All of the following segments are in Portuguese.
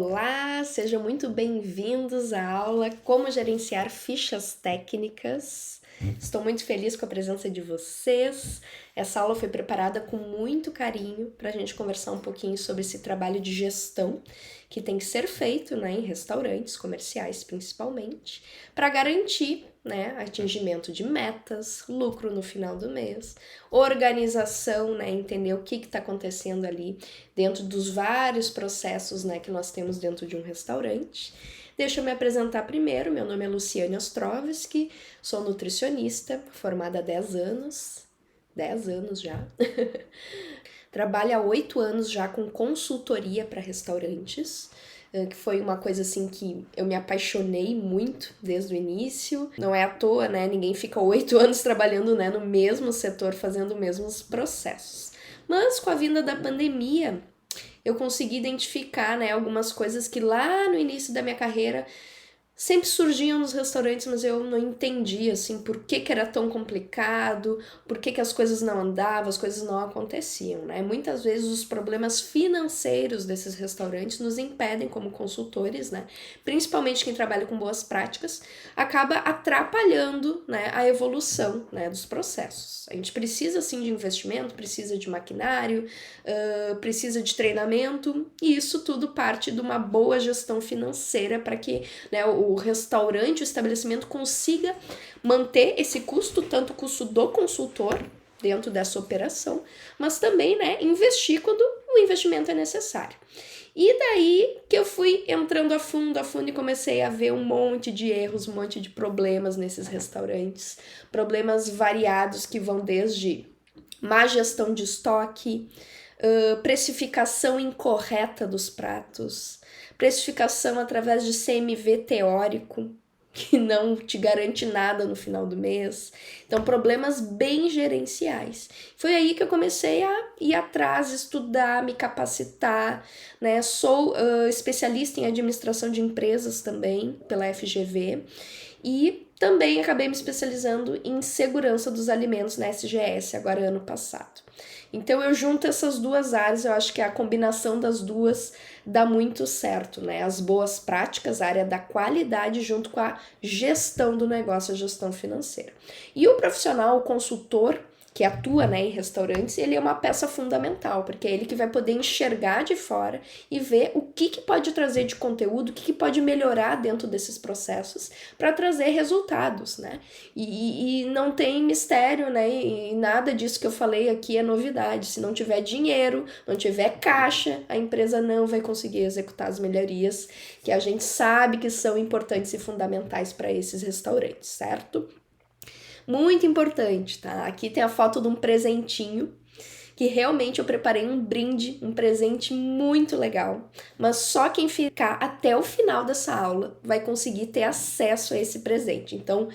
Olá, sejam muito bem-vindos à aula Como Gerenciar Fichas Técnicas. Estou muito feliz com a presença de vocês. Essa aula foi preparada com muito carinho para a gente conversar um pouquinho sobre esse trabalho de gestão que tem que ser feito, em restaurantes comerciais principalmente, para garantir, atingimento de metas, lucro no final do mês, organização, entender o que está acontecendo ali dentro dos vários processos, que nós temos dentro de um restaurante. Deixa eu me apresentar primeiro. Meu nome é Luciane Ostrovski, sou nutricionista, formada há 10 anos. 10 anos já. Trabalho há 8 anos já com consultoria para restaurantes, que foi uma coisa assim que eu me apaixonei muito desde o início. Não é à toa, ninguém fica 8 anos trabalhando, no mesmo setor, fazendo os mesmos processos. Mas com a vinda da pandemia, eu consegui identificar, algumas coisas que lá no início da minha carreira sempre surgiam nos restaurantes, mas eu não entendia, assim, por que era tão complicado, por que as coisas não andavam, as coisas não aconteciam, Muitas vezes os problemas financeiros desses restaurantes nos impedem como consultores, Principalmente quem trabalha com boas práticas, acaba atrapalhando, a evolução, dos processos. A gente precisa, sim, de investimento, precisa de maquinário, precisa de treinamento, e isso tudo parte de uma boa gestão financeira para que, o restaurante, o estabelecimento consiga manter esse custo, tanto o custo do consultor dentro dessa operação, mas também, investir quando o investimento é necessário. E daí que eu fui entrando a fundo e comecei a ver um monte de erros, um monte de problemas nesses restaurantes, problemas variados que vão desde má gestão de estoque, precificação incorreta dos pratos, precificação através de CMV teórico, que não te garante nada no final do mês. Então, problemas bem gerenciais. Foi aí que eu comecei a ir atrás, estudar, me capacitar, Sou especialista em administração de empresas também, pela FGV, e também acabei me especializando em segurança dos alimentos na SGS, agora ano passado. Então eu junto essas duas áreas, eu acho que a combinação das duas dá muito certo, As boas práticas, a área da qualidade junto com a gestão do negócio, a gestão financeira. E o profissional, o consultor, que atua, em restaurantes, ele é uma peça fundamental, porque é ele que vai poder enxergar de fora e ver o que pode trazer de conteúdo, o que pode melhorar dentro desses processos para trazer resultados, E não tem mistério, E nada disso que eu falei aqui é novidade. Se não tiver dinheiro, não tiver caixa, a empresa não vai conseguir executar as melhorias que a gente sabe que são importantes e fundamentais para esses restaurantes, certo? Muito importante, tá? Aqui tem a foto de um presentinho, que realmente eu preparei um brinde, um presente muito legal, mas só quem ficar até o final dessa aula vai conseguir ter acesso a esse presente. Então,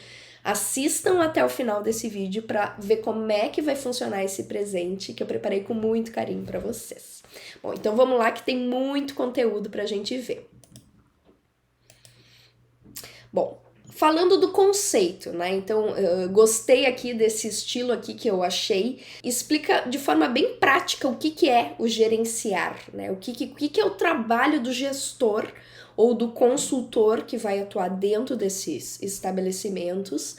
assistam até o final desse vídeo para ver como é que vai funcionar esse presente que eu preparei com muito carinho para vocês. Bom, então vamos lá que tem muito conteúdo para a gente ver. Bom, falando do conceito, Então, gostei aqui desse estilo aqui que eu achei. Explica de forma bem prática o que é o gerenciar, O que é o trabalho do gestor ou do consultor que vai atuar dentro desses estabelecimentos,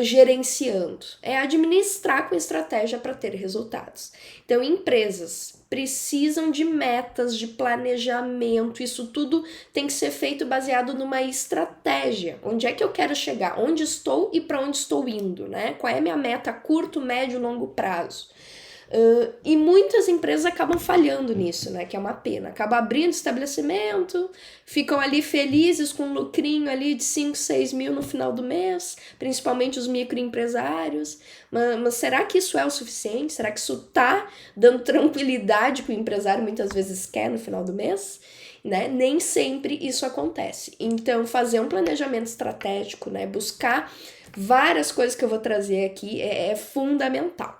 gerenciando. É administrar com estratégia para ter resultados. Então, empresas precisam de metas, de planejamento, isso tudo tem que ser feito baseado numa estratégia. Onde é que eu quero chegar? Onde estou e para onde estou indo, Qual é a minha meta a curto, médio e longo prazo? E muitas empresas acabam falhando nisso, que é uma pena. Acabam abrindo estabelecimento, ficam ali felizes com um lucrinho ali de 5, 6 mil no final do mês, principalmente os microempresários. Mas será que isso é o suficiente? Será que isso está dando tranquilidade que o empresário muitas vezes quer no final do mês? Nem sempre isso acontece. Então, fazer um planejamento estratégico, buscar várias coisas que eu vou trazer aqui é fundamental.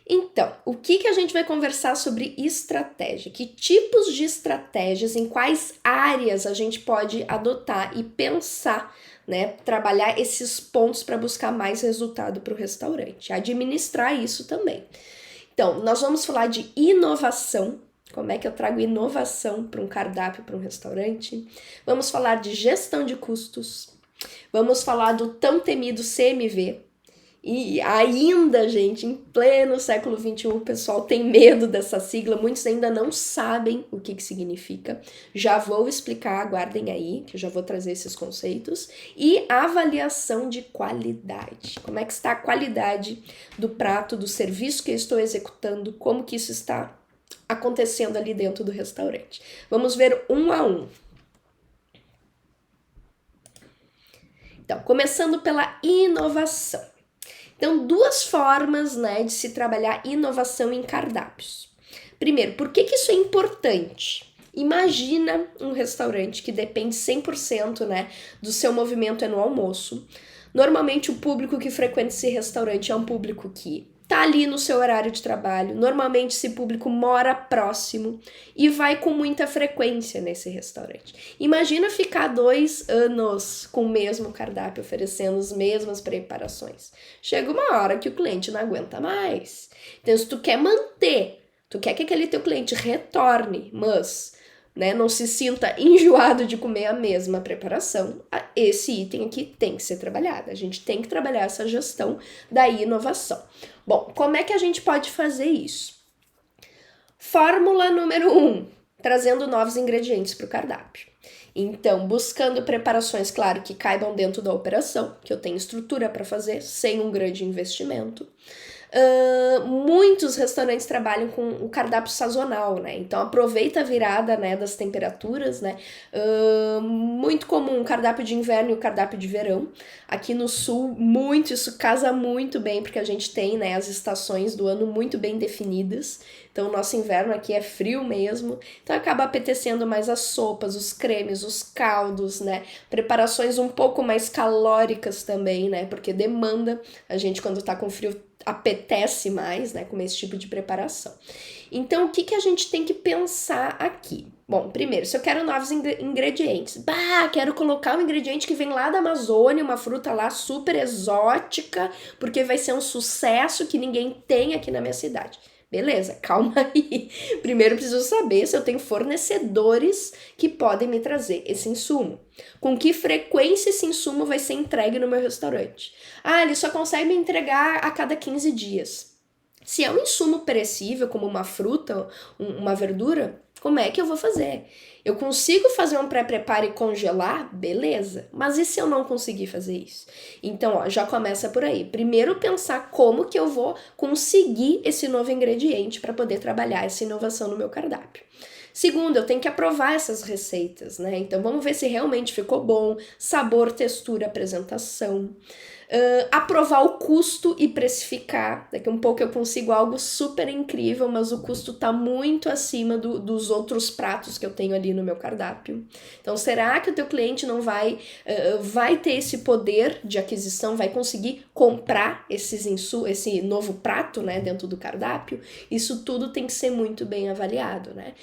Então, o que a gente vai conversar sobre estratégia? Que tipos de estratégias, em quais áreas a gente pode adotar e pensar, trabalhar esses pontos para buscar mais resultado para o restaurante, administrar isso também. Então, nós vamos falar de inovação, Como é que eu trago inovação para um cardápio, para um restaurante? Vamos falar de gestão de custos. Vamos falar do tão temido CMV. E ainda, gente, em pleno século XXI, o pessoal tem medo dessa sigla, muitos ainda não sabem o que significa. Já vou explicar, aguardem aí, que eu já vou trazer esses conceitos. E avaliação de qualidade. Como é que está a qualidade do prato, do serviço que eu estou executando, como que isso está acontecendo ali dentro do restaurante. Vamos ver um a um. Então, começando pela inovação. Então, duas formas, né, de se trabalhar inovação em cardápios. Primeiro, por que isso é importante? Imagina um restaurante que depende 100%, né, do seu movimento no almoço. Normalmente, o público que frequenta esse restaurante é um público que tá ali no seu horário de trabalho. Normalmente esse público mora próximo e vai com muita frequência nesse restaurante. Imagina ficar 2 anos com o mesmo cardápio, oferecendo as mesmas preparações. Chega uma hora que o cliente não aguenta mais. Então, se tu quer manter, tu quer que aquele teu cliente retorne, mas não se sinta enjoado de comer a mesma preparação, esse item aqui tem que ser trabalhado. A gente tem que trabalhar essa gestão da inovação. Bom, como é que a gente pode fazer isso? Fórmula número 1, trazendo novos ingredientes para o cardápio. Então, buscando preparações, claro, que caibam dentro da operação, que eu tenho estrutura para fazer, sem um grande investimento. Muitos restaurantes trabalham com o cardápio sazonal, né? Então aproveita a virada, né, das temperaturas, né? Muito comum o cardápio de inverno e o cardápio de verão. Aqui no sul, isso casa muito bem, porque a gente tem, né, as estações do ano muito bem definidas. Então o nosso inverno aqui é frio mesmo, então acaba apetecendo mais as sopas, os cremes, os caldos, né? Preparações um pouco mais calóricas também, né? Porque demanda, a gente quando tá com frio apetece mais, né, comer esse tipo de preparação. Então, o que a gente tem que pensar aqui? Bom, primeiro, se eu quero novos ingredientes, quero colocar um ingrediente que vem lá da Amazônia, uma fruta lá super exótica, porque vai ser um sucesso que ninguém tem aqui na minha cidade. Beleza, calma aí. Primeiro eu preciso saber se eu tenho fornecedores que podem me trazer esse insumo. Com que frequência esse insumo vai ser entregue no meu restaurante? Ele só consegue me entregar a cada 15 dias. Se é um insumo perecível, como uma fruta, uma verdura, como é que eu vou fazer? Eu consigo fazer um pré-preparo e congelar? Beleza. Mas e se eu não conseguir fazer isso? Então, já começa por aí. Primeiro pensar como que eu vou conseguir esse novo ingrediente para poder trabalhar essa inovação no meu cardápio. Segundo, eu tenho que aprovar essas receitas, né? Então, vamos ver se realmente ficou bom, sabor, textura, apresentação. Aprovar o custo e precificar. Daqui a um pouco eu consigo algo super incrível, mas o custo está muito acima dos outros pratos que eu tenho ali no meu cardápio. Então, será que o teu cliente não vai ter esse poder de aquisição, vai conseguir comprar esse novo prato, né, dentro do cardápio? Isso tudo tem que ser muito bem avaliado, né?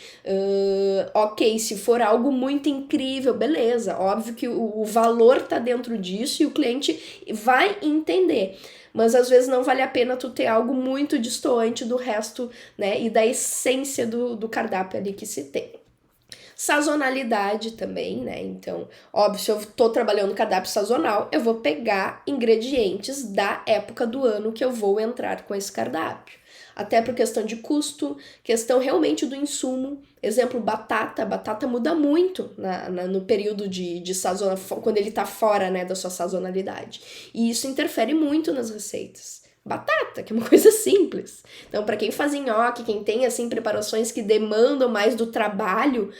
Ok, se for algo muito incrível, beleza. Óbvio que o valor tá dentro disso e o cliente vai entender. Mas às vezes não vale a pena tu ter algo muito distoante do resto, né? E da essência do cardápio ali que se tem. Sazonalidade também, né? Então, óbvio, se eu tô trabalhando cardápio sazonal, eu vou pegar ingredientes da época do ano que eu vou entrar com esse cardápio. Até por questão de custo, questão realmente do insumo. Exemplo, batata muda muito no período de sazonalidade, quando ele tá fora, né, da sua sazonalidade. E isso interfere muito nas receitas. Batata, que é uma coisa simples. Então, para quem faz nhoque, quem tem, assim, preparações que demandam mais do trabalho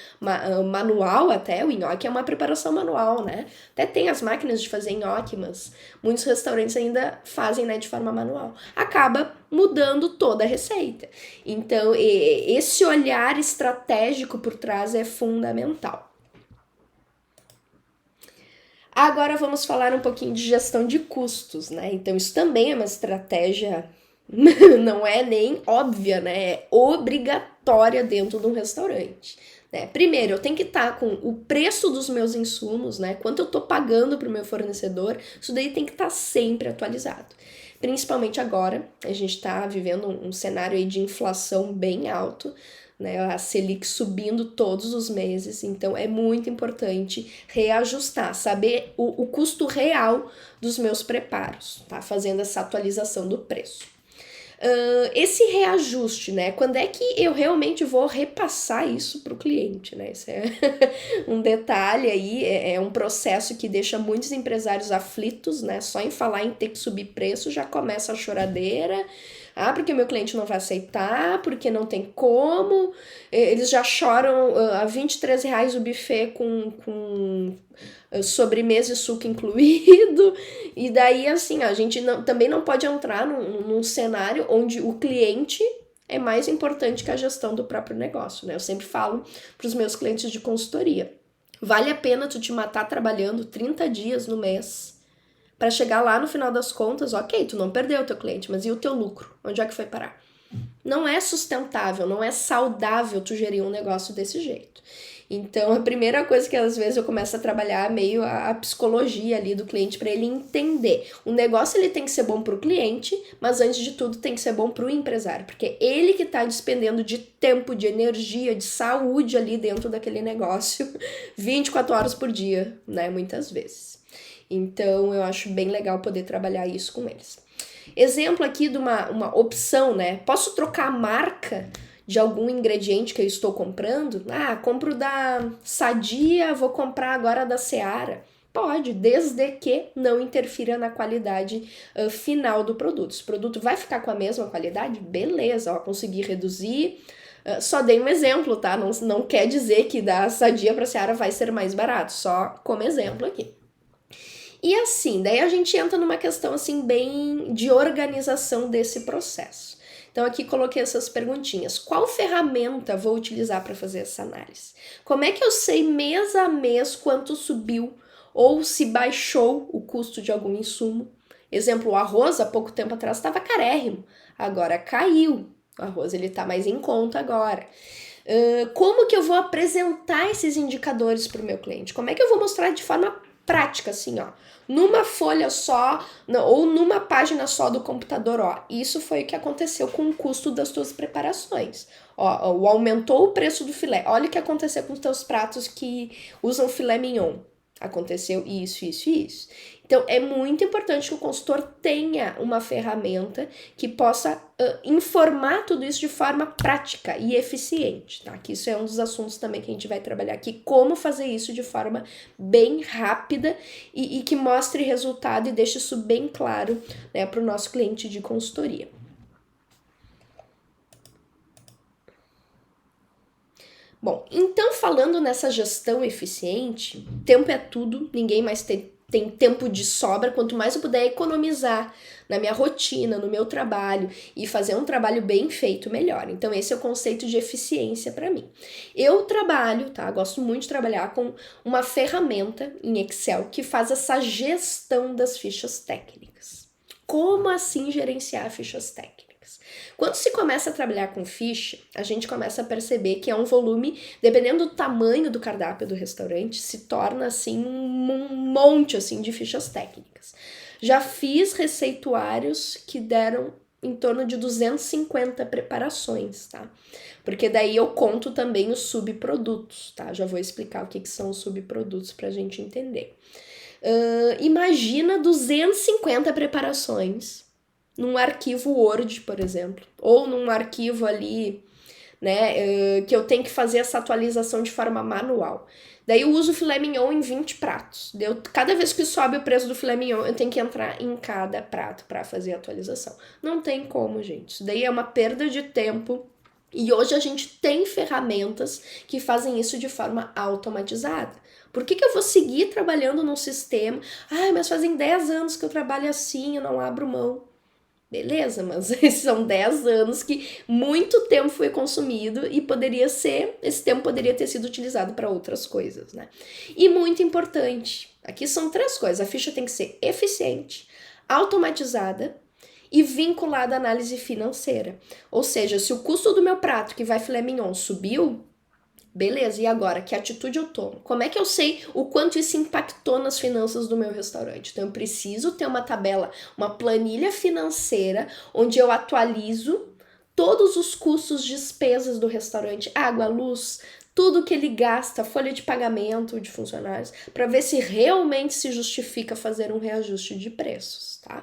manual até, o nhoque é uma preparação manual, né? Até tem as máquinas de fazer nhoque, mas muitos restaurantes ainda fazem, né, de forma manual. Acaba mudando toda a receita. Então, esse olhar estratégico por trás é fundamental. Agora vamos falar um pouquinho de gestão de custos, né? Então isso também é uma estratégia, não é nem óbvia, né? É obrigatória dentro de um restaurante. Né? Primeiro, eu tenho que estar com o preço dos meus insumos, né? Quanto eu tô pagando para o meu fornecedor, isso daí tem que estar sempre atualizado. Principalmente agora, a gente está vivendo um cenário aí de inflação bem alto, né? A Selic subindo todos os meses, então é muito importante reajustar, saber o custo real dos meus preparos, tá? Fazendo essa atualização do preço. Esse reajuste, né? Quando é que eu realmente vou repassar isso para o cliente, né? Isso é um detalhe aí, é um processo que deixa muitos empresários aflitos, né? Só em falar em ter que subir preço já começa a choradeira. Ah, porque meu cliente não vai aceitar, porque não tem como. Eles já choram a R$ 23 o buffet com sobremesa e suco incluído. E daí, assim, a gente também não pode entrar num cenário onde o cliente é mais importante que a gestão do próprio negócio, né? Eu sempre falo para os meus clientes de consultoria. Vale a pena tu te matar trabalhando 30 dias no mês para chegar lá no final das contas, ok, tu não perdeu o teu cliente, mas e o teu lucro? Onde é que foi parar? Não é sustentável, não é saudável tu gerir um negócio desse jeito. Então, a primeira coisa que às vezes eu começo a trabalhar é meio a psicologia ali do cliente para ele entender. O negócio ele tem que ser bom para o cliente, mas antes de tudo tem que ser bom para o empresário, porque ele que está despendendo de tempo, de energia, de saúde ali dentro daquele negócio 24 horas por dia, né, muitas vezes. Então, eu acho bem legal poder trabalhar isso com eles. Exemplo aqui de uma opção, né? Posso trocar a marca de algum ingrediente que eu estou comprando? Ah, compro da Sadia, vou comprar agora da Seara. Pode, desde que não interfira na qualidade final do produto. Se o produto vai ficar com a mesma qualidade, beleza, ó, consegui reduzir. Só dei um exemplo, tá? Não quer dizer que da Sadia para Seara vai ser mais barato, só como exemplo aqui. E assim, daí a gente entra numa questão assim bem de organização desse processo. Então aqui coloquei essas perguntinhas. Qual ferramenta vou utilizar para fazer essa análise? Como é que eu sei mês a mês quanto subiu ou se baixou o custo de algum insumo? Exemplo, o arroz há pouco tempo atrás estava carérrimo, agora caiu. O arroz ele está mais em conta agora. Como que eu vou apresentar esses indicadores para o meu cliente? Como é que eu vou mostrar de forma prática, assim, ó, numa folha só, ou numa página só do computador, ó, isso foi o que aconteceu com o custo das tuas preparações, ó, aumentou o preço do filé, olha o que aconteceu com os teus pratos que usam filé mignon, aconteceu isso, isso e isso. Então, é muito importante que o consultor tenha uma ferramenta que possa informar tudo isso de forma prática e eficiente, tá? Que isso é um dos assuntos também que a gente vai trabalhar aqui, como fazer isso de forma bem rápida e que mostre resultado e deixe isso bem claro, né, para o nosso cliente de consultoria. Bom, então falando nessa gestão eficiente, tempo é tudo, ninguém mais tem tempo de sobra, quanto mais eu puder economizar na minha rotina, no meu trabalho e fazer um trabalho bem feito, melhor. Então esse é o conceito de eficiência para mim. Eu trabalho, tá? Gosto muito de trabalhar com uma ferramenta em Excel que faz essa gestão das fichas técnicas. Como assim gerenciar fichas técnicas? Quando se começa a trabalhar com ficha, a gente começa a perceber que é um volume, dependendo do tamanho do cardápio do restaurante, se torna assim um monte assim de fichas técnicas. Já fiz receituários que deram em torno de 250 preparações, tá? Porque daí eu conto também os subprodutos, tá? Já vou explicar o que são os subprodutos pra gente entender. Imagina 250 preparações num arquivo Word, por exemplo, ou num arquivo ali, né, que eu tenho que fazer essa atualização de forma manual. Daí eu uso o filé mignon em 20 pratos. Cada vez que sobe o preço do filé mignon, eu tenho que entrar em cada prato para fazer a atualização. Não tem como, gente. Isso daí é uma perda de tempo. E hoje a gente tem ferramentas que fazem isso de forma automatizada. Por que eu vou seguir trabalhando num sistema? Mas fazem 10 anos que eu trabalho assim, eu não abro mão. Beleza, mas são 10 anos que muito tempo foi consumido e esse tempo poderia ter sido utilizado para outras coisas, né? E muito importante, aqui são 3 coisas, a ficha tem que ser eficiente, automatizada e vinculada à análise financeira. Ou seja, se o custo do meu prato, que vai filé mignon, subiu, beleza, e agora? Que atitude eu tomo? Como é que eu sei o quanto isso impactou nas finanças do meu restaurante? Então, eu preciso ter uma tabela, uma planilha financeira, onde eu atualizo todos os custos, despesas do restaurante, água, luz, tudo que ele gasta, folha de pagamento de funcionários, para ver se realmente se justifica fazer um reajuste de preços, tá?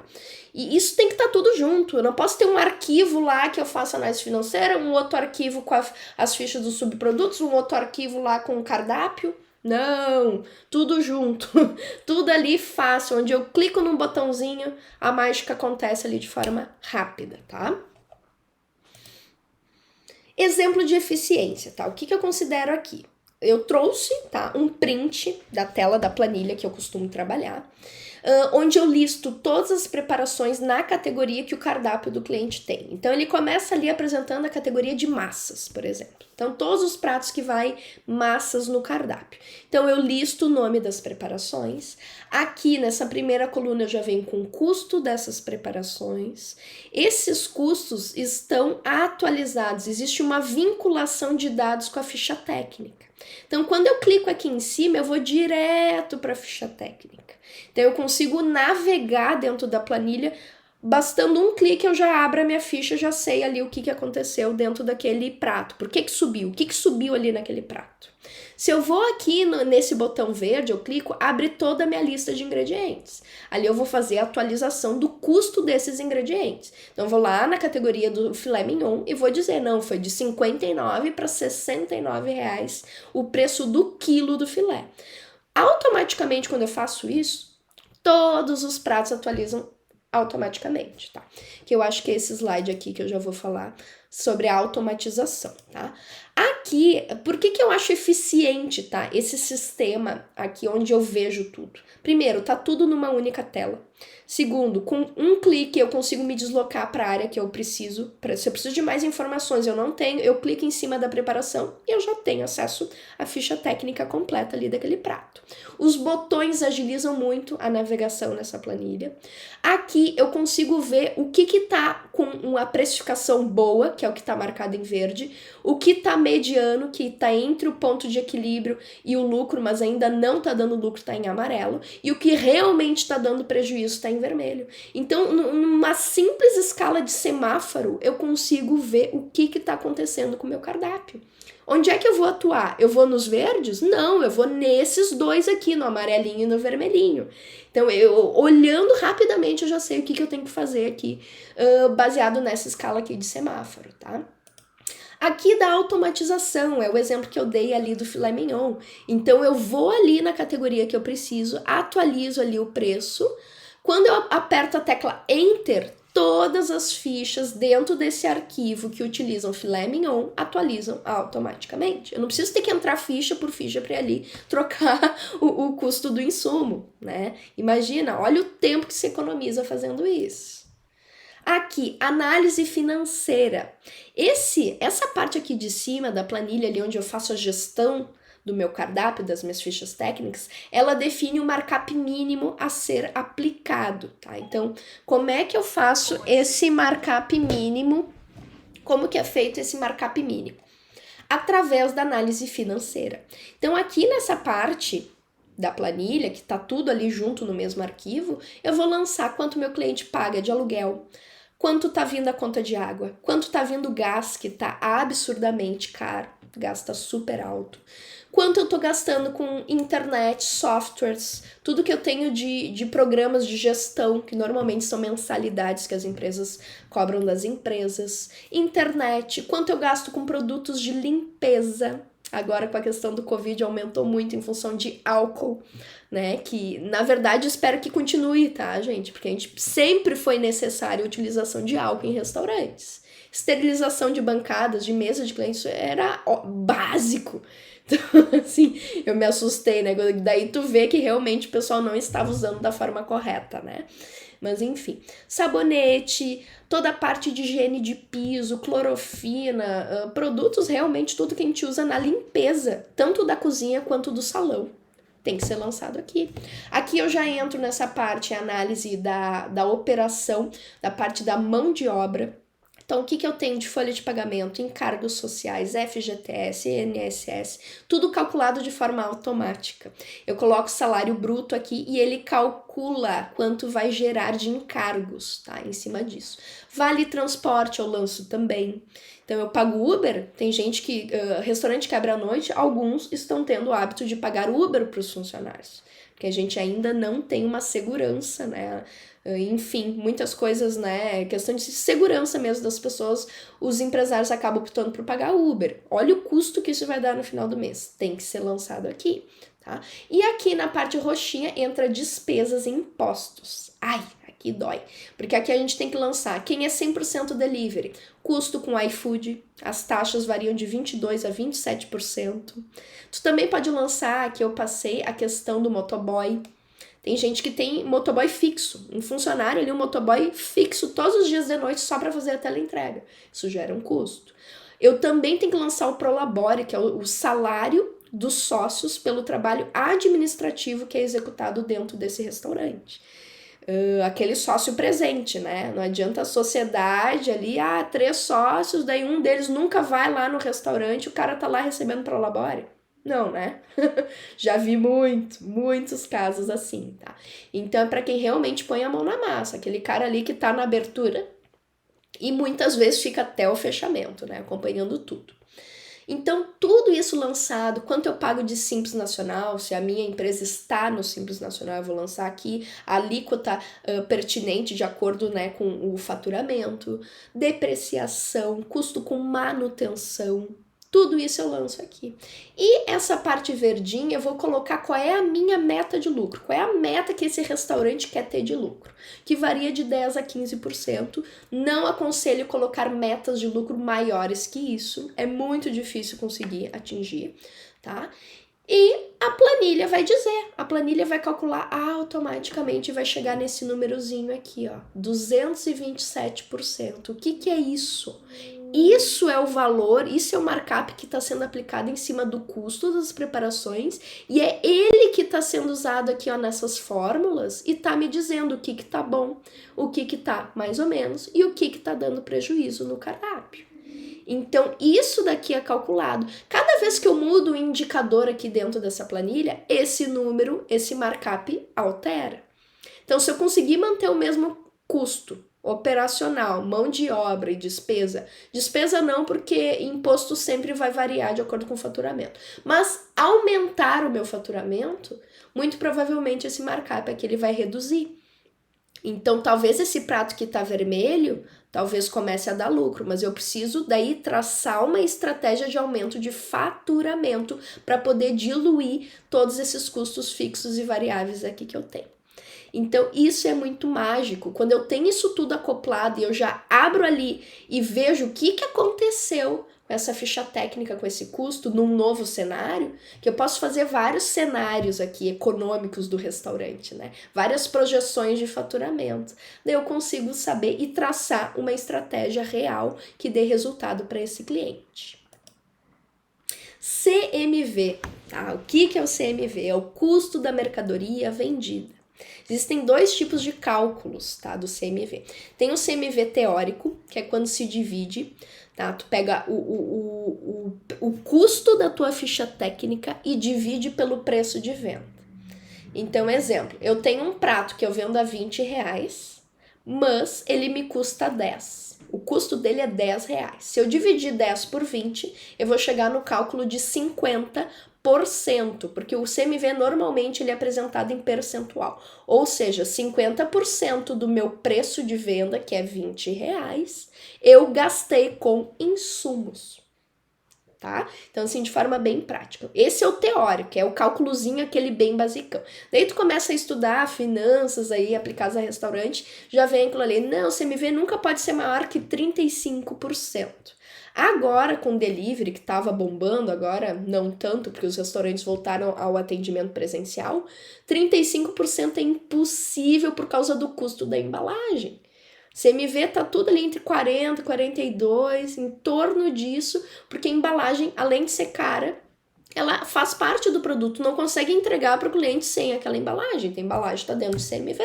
E isso tem que estar tudo junto. Eu não posso ter um arquivo lá que eu faço análise financeira, um outro arquivo com as fichas dos subprodutos, um outro arquivo lá com o cardápio. Não, tudo junto, tudo ali fácil, onde eu clico num botãozinho, a mágica acontece ali de forma rápida, tá? Exemplo de eficiência, tá? O que eu considero aqui? Eu trouxe, tá, um print da tela da planilha que eu costumo trabalhar, onde eu listo todas as preparações na categoria que o cardápio do cliente tem. Então, ele começa ali apresentando a categoria de massas, por exemplo. Então, todos os pratos que vai massas no cardápio. Então, eu listo o nome das preparações. Aqui, nessa primeira coluna, eu já venho com o custo dessas preparações. Esses custos estão atualizados. Existe uma vinculação de dados com a ficha técnica. Então, quando eu clico aqui em cima, eu vou direto para a ficha técnica. Então, eu consigo navegar dentro da planilha. Bastando um clique, eu já abro a minha ficha, já sei ali o que aconteceu dentro daquele prato. Por que subiu? O que subiu ali naquele prato? Se eu vou aqui nesse botão verde, eu clico, abre toda a minha lista de ingredientes. Ali eu vou fazer a atualização do custo desses ingredientes. Então, eu vou lá na categoria do filé mignon e vou dizer, não, foi de R$ 59 para R$ 69 reais o preço do quilo do filé. Automaticamente, quando eu faço isso, todos os pratos atualizam automaticamente, tá? Que eu acho que é esse slide aqui que eu já vou falar sobre a automatização, tá? Aqui, por que eu acho eficiente, tá? Esse sistema aqui onde eu vejo tudo. Primeiro, tá tudo numa única tela. Segundo, com um clique eu consigo me deslocar para a área que eu preciso. Se eu preciso de mais informações, eu não tenho, eu clico em cima da preparação e eu já tenho acesso à ficha técnica completa ali daquele prato. Os botões agilizam muito a navegação nessa planilha. Aqui eu consigo ver o que tá com uma precificação boa, que é o que tá marcado em verde, o que tá mediano, que tá entre o ponto de equilíbrio e o lucro, mas ainda não tá dando lucro, tá em amarelo, e o que realmente tá dando prejuízo tá em vermelho. Então, numa simples escala de semáforo, eu consigo ver o que tá acontecendo com o meu cardápio. Onde é que eu vou atuar? Eu vou nos verdes? Não, eu vou nesses dois aqui, no amarelinho e no vermelhinho. Então, eu olhando rapidamente, eu já sei o que eu tenho que fazer aqui, baseado nessa escala aqui de semáforo, tá? Aqui da automatização, é o exemplo que eu dei ali do filé mignon. Então, eu vou ali na categoria que eu preciso, atualizo ali o preço. Quando eu aperto a tecla Enter, todas as fichas dentro desse arquivo que utilizam filé mignon atualizam automaticamente. Eu não preciso ter que entrar ficha por ficha para ali trocar o custo do insumo, né? Imagina, olha o tempo que se economiza fazendo isso. Aqui, análise financeira. Essa parte aqui de cima da planilha ali onde eu faço a gestão do meu cardápio, das minhas fichas técnicas, ela define o markup mínimo a ser aplicado, tá? Então, como é que eu faço esse markup mínimo? Como que é feito esse markup mínimo? Através da análise financeira. Então, aqui nessa parte da planilha, que tá tudo ali junto no mesmo arquivo, eu vou lançar quanto meu cliente paga de aluguel, quanto tá vindo a conta de água, quanto tá vindo o gás, que tá absurdamente caro, gasta super alto, quanto eu tô gastando com internet, softwares, tudo que eu tenho de programas de gestão, que normalmente são mensalidades que as empresas cobram das empresas, internet, quanto eu gasto com produtos de limpeza. Agora, com a questão do Covid, aumentou muito em função de álcool, né? Que, na verdade, espero que continue, tá, gente? Porque a gente sempre foi necessária a utilização de álcool em restaurantes. Esterilização de bancadas, de mesa de clientes, era básico. Então, assim, eu me assustei, né? Daí tu vê que realmente o pessoal não estava usando da forma correta, né? Mas enfim, sabonete, toda a parte de higiene de piso, clorofina, produtos, realmente tudo que a gente usa na limpeza, tanto da cozinha quanto do salão. Tem que ser lançado aqui. Aqui eu já entro nessa parte, análise da operação, da parte da mão de obra. Então, o que eu tenho de folha de pagamento, encargos sociais, FGTS, INSS, tudo calculado de forma automática. Eu coloco o salário bruto aqui e ele calcula quanto vai gerar de encargos, tá? Em cima disso. Vale transporte eu lanço também. Então, eu pago Uber, tem gente que, restaurante que abre à noite, alguns estão tendo o hábito de pagar Uber para os funcionários, porque a gente ainda não tem uma segurança, né? Enfim, muitas coisas, né? Questão de segurança mesmo das pessoas, os empresários acabam optando por pagar Uber. Olha o custo que isso vai dar no final do mês. Tem que ser lançado aqui, tá? E aqui na parte roxinha entra despesas e impostos. Ai, aqui dói. Porque aqui a gente tem que lançar quem é 100% delivery. Custo com iFood, as taxas variam de 22% a 27%. Tu também pode lançar, aqui eu passei, a questão do motoboy. Tem gente que tem motoboy fixo, um funcionário ali, um motoboy fixo todos os dias de noite só para fazer a teleentrega. Isso gera um custo. Eu também tenho que lançar o Prolabore, que é o salário dos sócios pelo trabalho administrativo que é executado dentro desse restaurante. Aquele sócio presente, né? Não adianta a sociedade ali, 3 sócios, daí um deles nunca vai lá no restaurante, o cara tá lá recebendo Prolabore. Não, né? Já vi muitos casos assim, tá? Então é para quem realmente põe a mão na massa, aquele cara ali que tá na abertura e muitas vezes fica até o fechamento, né? Acompanhando tudo. Então, tudo isso lançado, quanto eu pago de Simples Nacional, se a minha empresa está no Simples Nacional, eu vou lançar aqui a alíquota pertinente de acordo, né, com o faturamento, depreciação, custo com manutenção, tudo isso eu lanço aqui. E essa parte verdinha eu vou colocar qual é a minha meta de lucro, qual é a meta que esse restaurante quer ter de lucro, que varia de 10% a 15%. Não aconselho colocar metas de lucro maiores que isso, é muito difícil conseguir atingir, tá? E a planilha vai dizer, a planilha vai calcular automaticamente e vai chegar nesse númerozinho aqui, ó, 227%. O que é isso? Isso é o valor, isso é o markup que está sendo aplicado em cima do custo das preparações e é ele que está sendo usado aqui, ó, nessas fórmulas e tá me dizendo o que tá bom, o que tá mais ou menos e o que tá dando prejuízo no cardápio. Então, isso daqui é calculado. Cada vez que eu mudo o indicador aqui dentro dessa planilha, esse número, esse markup altera. Então, se eu conseguir manter o mesmo custo operacional, mão de obra e despesa não, porque imposto sempre vai variar de acordo com o faturamento, mas aumentar o meu faturamento, muito provavelmente esse markup aqui ele vai reduzir. Então, talvez esse prato que tá vermelho, talvez comece a dar lucro, mas eu preciso daí traçar uma estratégia de aumento de faturamento para poder diluir todos esses custos fixos e variáveis aqui que eu tenho. Então, isso é muito mágico. Quando eu tenho isso tudo acoplado e eu já abro ali e vejo o que aconteceu com essa ficha técnica, com esse custo, num novo cenário, que eu posso fazer vários cenários aqui econômicos do restaurante, né? Várias projeções de faturamento. Daí eu consigo saber e traçar uma estratégia real que dê resultado para esse cliente. CMV, tá? O que é o CMV? É o custo da mercadoria vendida. Existem 2 tipos de cálculos, tá, do CMV. Tem o CMV teórico, que é quando se divide, tá? Tu pega o custo da tua ficha técnica e divide pelo preço de venda. Então, exemplo, eu tenho um prato que eu vendo a R$20, mas ele me custa 10. O custo dele é R$10. Se eu dividir 10 por 20, eu vou chegar no cálculo de 50%, porque o CMV normalmente ele é apresentado em percentual, ou seja, 50% do meu preço de venda, que é R$20, eu gastei com insumos, tá? Então, assim, de forma bem prática. Esse é o teórico, é o cálculozinho, aquele bem basicão. Daí tu começa a estudar finanças aí, aplicadas a restaurante, já vem aquilo ali, não, o CMV nunca pode ser maior que 35%. Agora, com o delivery, que estava bombando, agora não tanto, porque os restaurantes voltaram ao atendimento presencial, 35% é impossível por causa do custo da embalagem. CMV tá tudo ali entre 40 e 42, em torno disso, porque a embalagem, além de ser cara, ela faz parte do produto, não consegue entregar para o cliente sem aquela embalagem, a embalagem está dentro do CMV.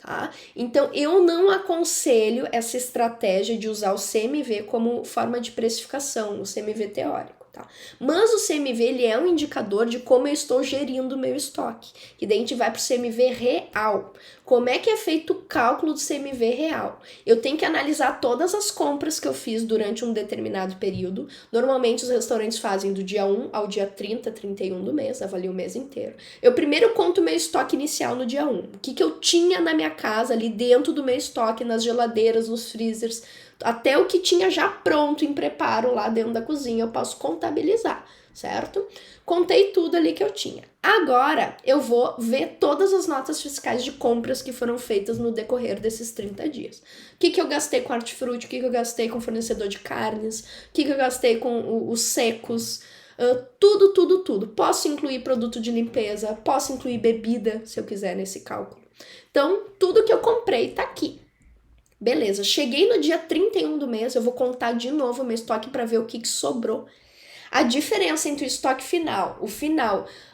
tá? Então, eu não aconselho essa estratégia de usar o CMV como forma de precificação, o CMV teórico, tá? Mas o CMV, ele é um indicador de como eu estou gerindo o meu estoque, e daí a gente vai para o CMV real. Como é que é feito o cálculo do CMV real? Eu tenho que analisar todas as compras que eu fiz durante um determinado período. Normalmente os restaurantes fazem do dia 1 ao dia 30, 31 do mês, avalia o mês inteiro. Eu primeiro conto o meu estoque inicial no dia 1. O que eu tinha na minha casa ali dentro do meu estoque, nas geladeiras, nos freezers, até o que tinha já pronto em preparo lá dentro da cozinha, eu posso contabilizar, certo? Contei tudo ali que eu tinha. Agora eu vou ver todas as notas fiscais de compras que foram feitas no decorrer desses 30 dias. O que eu gastei com hortifruti, o que eu gastei com fornecedor de carnes, o que eu gastei com os secos, tudo. Posso incluir produto de limpeza, posso incluir bebida, se eu quiser, nesse cálculo. Então, tudo que eu comprei tá aqui. Beleza, cheguei no dia 31 do mês, eu vou contar de novo o meu estoque para ver o que sobrou. A diferença entre o estoque final,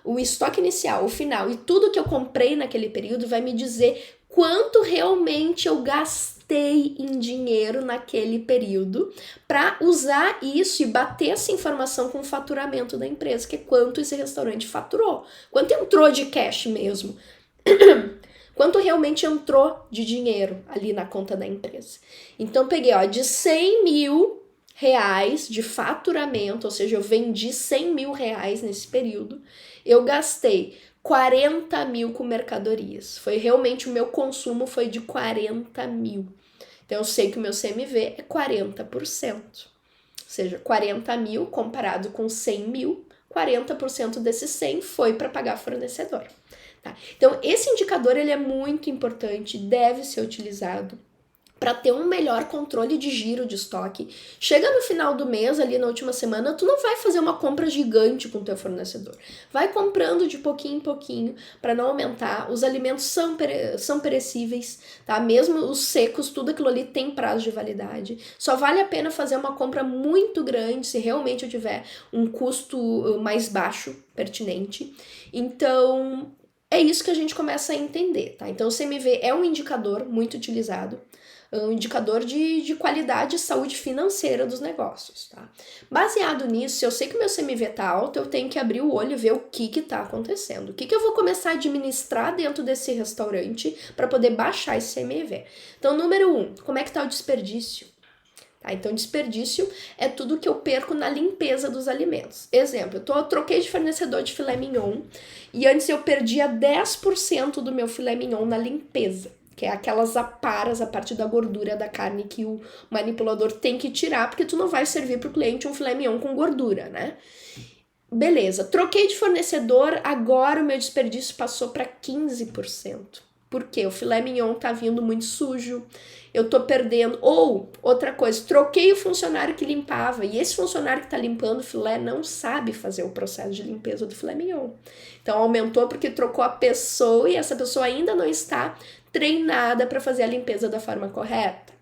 o estoque inicial, o final e tudo que eu comprei naquele período vai me dizer quanto realmente eu gastei em dinheiro naquele período para usar isso e bater essa informação com o faturamento da empresa, que é quanto esse restaurante faturou, quanto entrou de cash mesmo. Quanto realmente entrou de dinheiro ali na conta da empresa. Então, peguei, de 100 mil reais de faturamento, ou seja, eu vendi 100 mil reais nesse período, eu gastei 40 mil com mercadorias. Foi realmente, o meu consumo foi de 40 mil. Então, eu sei que o meu CMV é 40%. Ou seja, 40 mil comparado com 100 mil, 40% desses 100 foi para pagar fornecedor. Tá? Então, esse indicador ele é muito importante, deve ser utilizado para ter um melhor controle de giro de estoque. Chega no final do mês, ali na última semana, tu não vai fazer uma compra gigante com o teu fornecedor. Vai comprando de pouquinho em pouquinho para não aumentar. Os alimentos são perecíveis, tá? Mesmo os secos, tudo aquilo ali tem prazo de validade. Só vale a pena fazer uma compra muito grande se realmente eu tiver um custo mais baixo, pertinente. Então, é isso que a gente começa a entender, tá? Então, o CMV é um indicador muito utilizado, um indicador de qualidade e saúde financeira dos negócios, tá? Baseado nisso, se eu sei que o meu CMV tá alto, eu tenho que abrir o olho e ver o que tá acontecendo. O que eu vou começar a administrar dentro desse restaurante para poder baixar esse CMV? Então, número 1, como é que tá o desperdício? Tá, então, desperdício é tudo que eu perco na limpeza dos alimentos. Exemplo, eu troquei de fornecedor de filé mignon e antes eu perdia 10% do meu filé mignon na limpeza, que é aquelas aparas, a parte da gordura da carne que o manipulador tem que tirar, porque tu não vai servir para o cliente um filé mignon com gordura, né? Beleza, troquei de fornecedor, agora o meu desperdício passou para 15%. Por quê? O filé mignon tá vindo muito sujo, eu tô perdendo. Ou, outra coisa, troquei o funcionário que limpava e esse funcionário que tá limpando o filé não sabe fazer o processo de limpeza do filé mignon. Então, aumentou porque trocou a pessoa e essa pessoa ainda não está treinada para fazer a limpeza da forma correta.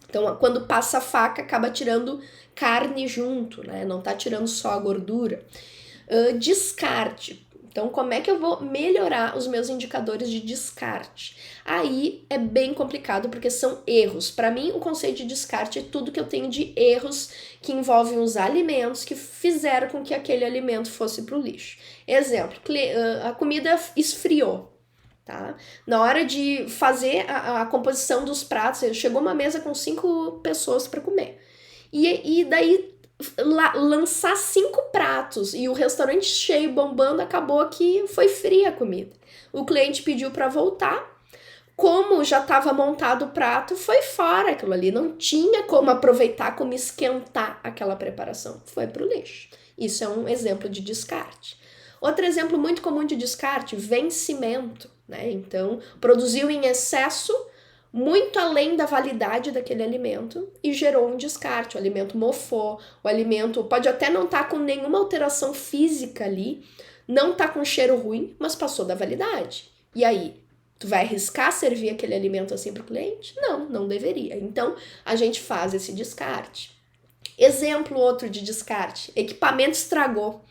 Então, quando passa a faca, acaba tirando carne junto, né? Não tá tirando só a gordura. Descarte. Então, como é que eu vou melhorar os meus indicadores de descarte? Aí é bem complicado porque são erros. Para mim, o conceito de descarte é tudo que eu tenho de erros que envolvem os alimentos que fizeram com que aquele alimento fosse para o lixo. Exemplo, a comida esfriou. Tá? Na hora de fazer a composição dos pratos, chegou uma mesa com 5 pessoas para comer. E daí lançar 5 pratos e o restaurante cheio, bombando, acabou que foi fria a comida. O cliente pediu para voltar, como já estava montado o prato, foi fora aquilo ali, não tinha como aproveitar, como esquentar aquela preparação, foi pro lixo. Isso é um exemplo de descarte. Outro exemplo muito comum de descarte, vencimento, né? Então, produziu em excesso, muito além da validade daquele alimento e gerou um descarte. O alimento mofou, o alimento pode até não estar com nenhuma alteração física ali, não tá com cheiro ruim, mas passou da validade. E aí, tu vai arriscar servir aquele alimento assim pro cliente? Não, não deveria. Então, a gente faz esse descarte. Exemplo outro de descarte, equipamento estragou.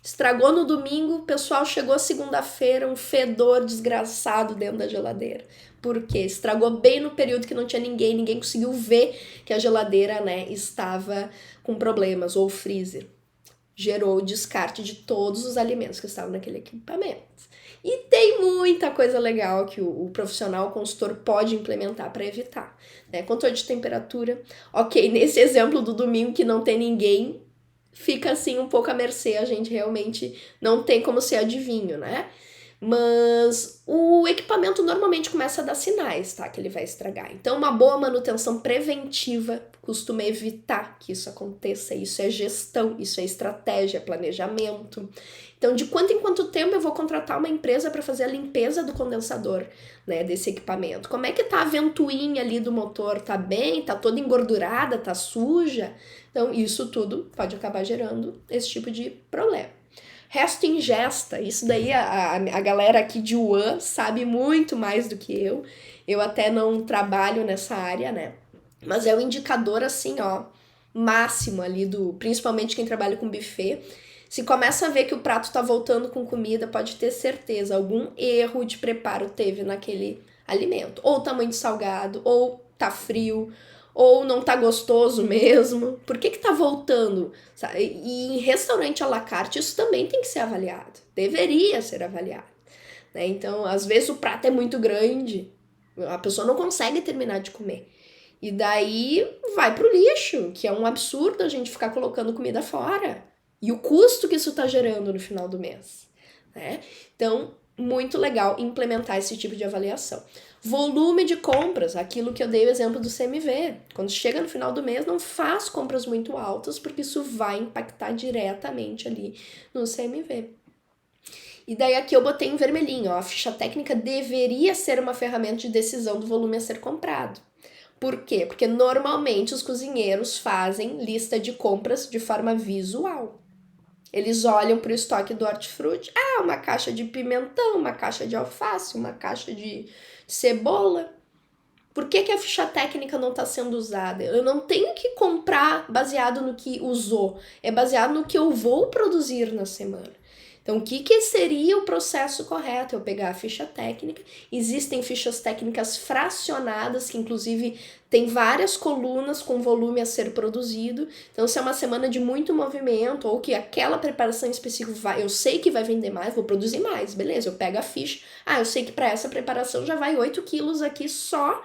Estragou no domingo, o pessoal chegou segunda-feira, um fedor desgraçado dentro da geladeira. Porque estragou bem no período que não tinha ninguém conseguiu ver que a geladeira, né, estava com problemas, ou o freezer. Gerou o descarte de todos os alimentos que estavam naquele equipamento. E tem muita coisa legal que o profissional, o consultor, pode implementar para evitar. Né? Controle de temperatura. Ok, nesse exemplo do domingo que não tem ninguém, fica assim um pouco à mercê, a gente realmente não tem como ser adivinho, né? Mas o equipamento normalmente começa a dar sinais, tá? Que ele vai estragar. Então, uma boa manutenção preventiva costuma evitar que isso aconteça. Isso é gestão, isso é estratégia, planejamento. Então, de quanto em quanto tempo eu vou contratar uma empresa para fazer a limpeza do condensador, né, desse equipamento? Como é que tá a ventoinha ali do motor? Tá bem? Tá toda engordurada? Tá suja? Então, isso tudo pode acabar gerando esse tipo de problema. Resto ingesta, isso daí a galera aqui de Wuhan sabe muito mais do que eu. Eu até não trabalho nessa área, né? Mas é o indicador assim, ó, máximo ali principalmente quem trabalha com buffet. Se começa a ver que o prato tá voltando com comida, pode ter certeza, algum erro de preparo teve naquele alimento. Ou tá muito salgado, ou tá frio, ou não tá gostoso mesmo. Por que tá voltando? E em restaurante à la carte isso também tem que ser avaliado. Deveria ser avaliado. Né? Então, às vezes o prato é muito grande, a pessoa não consegue terminar de comer. E daí vai pro lixo, que é um absurdo a gente ficar colocando comida fora. E o custo que isso tá gerando no final do mês. Né? Então, muito legal implementar esse tipo de avaliação. Volume de compras, aquilo que eu dei o exemplo do CMV. Quando chega no final do mês, não faz compras muito altas, porque isso vai impactar diretamente ali no CMV. E daí aqui eu botei em vermelhinho, ó, a ficha técnica deveria ser uma ferramenta de decisão do volume a ser comprado. Por quê? Porque normalmente os cozinheiros fazem lista de compras de forma visual. Eles olham para o estoque do hortifruti, uma caixa de pimentão, uma caixa de alface, uma caixa de cebola. Por que a ficha técnica não está sendo usada? Eu não tenho que comprar baseado no que usou, é baseado no que eu vou produzir na semana. Então, o que seria o processo correto? Eu pegar a ficha técnica. Existem fichas técnicas fracionadas, que inclusive tem várias colunas com volume a ser produzido. Então, se é uma semana de muito movimento, ou que aquela preparação específica eu sei que vai vender mais, vou produzir mais, beleza, eu pego a ficha. Eu sei que para essa preparação já vai 8 quilos aqui só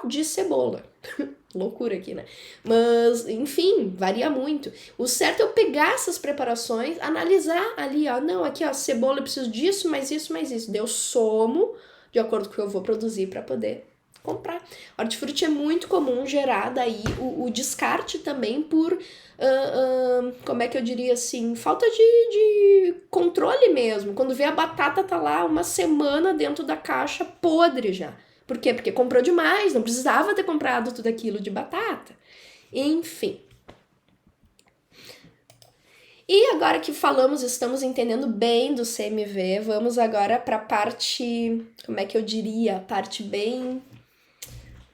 de cebola. Loucura aqui, né? Mas, enfim, varia muito. O certo é eu pegar essas preparações, analisar ali, ó, não, aqui, ó, cebola, eu preciso disso, mais isso, mais isso. Daí eu somo de acordo com o que eu vou produzir para poder comprar. Hortifruti é muito comum gerar daí o descarte também por, como é que eu diria assim, falta de controle mesmo. Quando vê a batata tá lá uma semana dentro da caixa podre já. Por quê? Porque comprou demais, não precisava ter comprado tudo aquilo de batata. Enfim. E agora que estamos entendendo bem do CMV, vamos agora para a parte, como é que eu diria, a parte bem...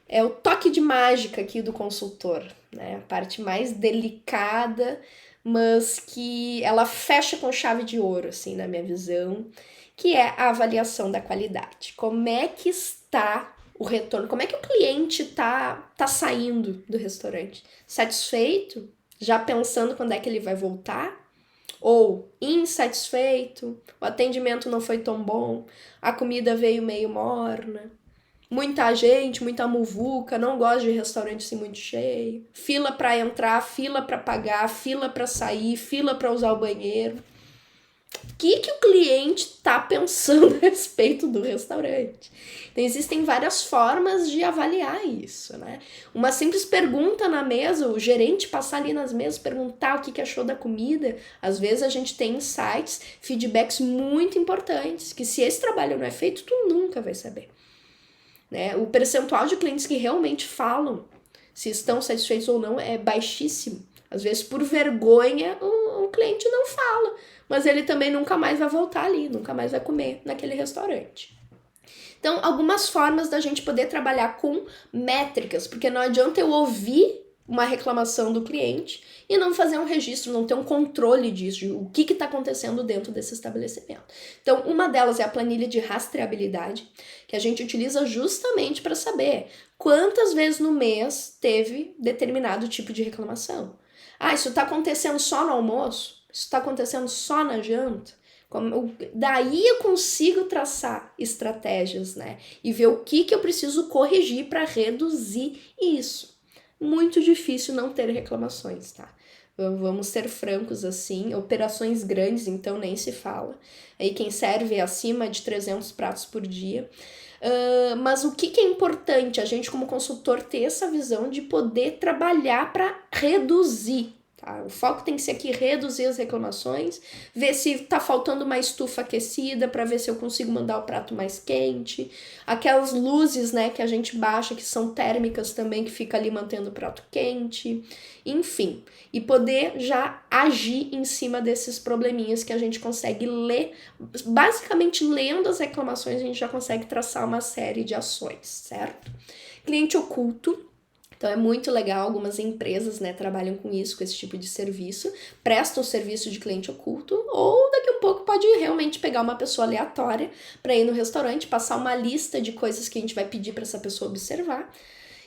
É o toque de mágica aqui do consultor, né? A parte mais delicada, mas que ela fecha com chave de ouro, assim, na minha visão, que é a avaliação da qualidade. Como é que está o retorno? Como é que o cliente tá saindo do restaurante? Satisfeito? Já pensando quando é que ele vai voltar? Ou insatisfeito? O atendimento não foi tão bom? A comida veio meio morna? Muita gente, muita muvuca, não gosto de restaurante assim muito cheio. Fila para entrar, fila para pagar, fila para sair, fila para usar o banheiro. O que o cliente está pensando a respeito do restaurante? Então, existem várias formas de avaliar isso, né? Uma simples pergunta na mesa, o gerente passar ali nas mesas, perguntar o que achou da comida. Às vezes a gente tem insights, feedbacks muito importantes, que se esse trabalho não é feito, tu nunca vai saber. Né? O percentual de clientes que realmente falam se estão satisfeitos ou não é baixíssimo. Às vezes, por vergonha, o cliente não fala, mas ele também nunca mais vai voltar ali, nunca mais vai comer naquele restaurante. Então, algumas formas da gente poder trabalhar com métricas, porque não adianta eu ouvir uma reclamação do cliente e não fazer um registro, não ter um controle disso, de o que está acontecendo dentro desse estabelecimento. Então, uma delas é a planilha de rastreabilidade, que a gente utiliza justamente para saber quantas vezes no mês teve determinado tipo de reclamação. Ah, isso está acontecendo só no almoço? Isso está acontecendo só na janta? Daí eu consigo traçar estratégias, né? E ver o que eu preciso corrigir para reduzir isso. Muito difícil não ter reclamações, tá? Vamos ser francos assim, operações grandes então nem se fala. Aí quem serve é acima de 300 pratos por dia. Mas o que é importante? A gente como consultor ter essa visão de poder trabalhar para reduzir. Tá? O foco tem que ser aqui reduzir as reclamações, ver se tá faltando uma estufa aquecida para ver se eu consigo mandar o prato mais quente. Aquelas luzes, né, que a gente baixa, que são térmicas também, que fica ali mantendo o prato quente. Enfim, e poder já agir em cima desses probleminhas que a gente consegue ler. Basicamente, lendo as reclamações, a gente já consegue traçar uma série de ações, certo? Cliente oculto. Então é muito legal, algumas empresas, né, trabalham com isso, com esse tipo de serviço, prestam serviço de cliente oculto, ou daqui a um pouco pode realmente pegar uma pessoa aleatória para ir no restaurante, passar uma lista de coisas que a gente vai pedir para essa pessoa observar,